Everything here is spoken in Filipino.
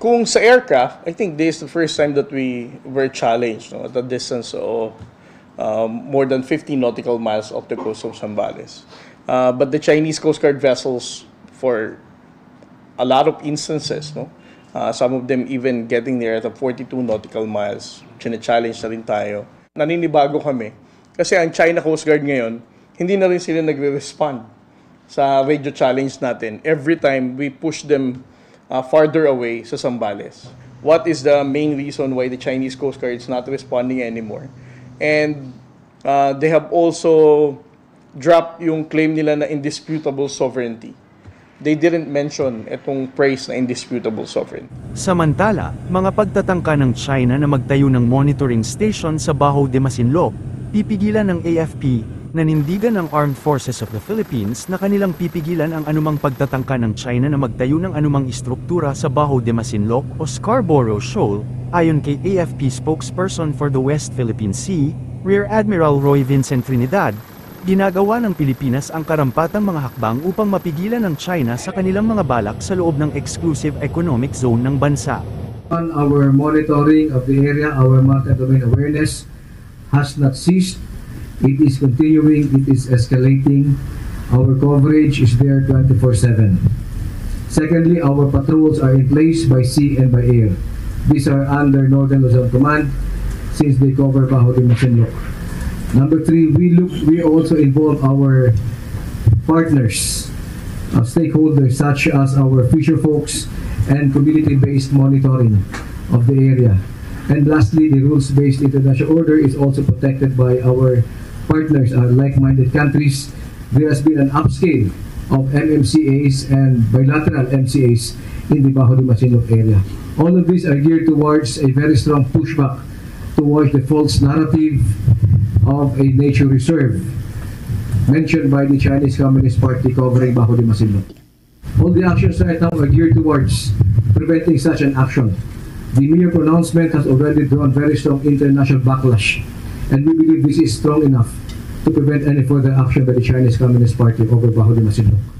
Kung sa aircraft, I think this is the first time that we were challenged, no, at a distance of more than 50 nautical miles off the coast of Zambales. But the Chinese Coast Guard vessels, for a lot of instances, no, some of them even getting there at 42 nautical miles, challenge na rin tayo. Naninibago kami kasi ang China Coast Guard ngayon, hindi na rin sila nagre-respond sa radio challenge natin every time we push them farther away sa Zambales. What is the main reason why the Chinese Coast Guard is not responding anymore? And they have also dropped yung claim nila na indisputable sovereignty. They didn't mention itong phrase na indisputable sovereignty. Samantala, mga pagtatangka ng China na magtayo ng monitoring station sa Bajo de Masinloc, pipigilan ng AFP, nanindigan ng Armed Forces of the Philippines na kanilang pipigilan ang anumang pagtatangka ng China na magtayo ng anumang istruktura sa Bajo de Masinloc o Scarborough Shoal, ayon kay AFP spokesperson for the West Philippine Sea, Rear Admiral Roy Vincent Trinidad. Ginagawa ng Pilipinas ang karampatang mga hakbang upang mapigilan ng China sa kanilang mga balak sa loob ng exclusive economic zone ng bansa. On our monitoring of the area, our multi-domain awareness has not ceased. It is continuing, it is escalating. Our coverage is there 24/7. Secondly, our patrols are in place by sea and by air. These are under Northern Luzon Command since they cover Bajo de Masinloc. Number 3, we also involve our partners, stakeholders such as our fisher folks and community-based monitoring of the area. And lastly, the rules-based international order is also protected by our partners, like-minded countries. There has been an upscale of MMCAs and bilateral MCAs in the Bajo de Masinloc area. All of these are geared towards a very strong pushback towards the false narrative of a nature reserve mentioned by the Chinese Communist Party covering Bajo de Masinloc. All the actions right now are geared towards preventing such an action. The mere pronouncement has already drawn very strong international backlash, and we believe this is strong enough to prevent any further action by the Chinese Communist Party over Bajo de Masinloc.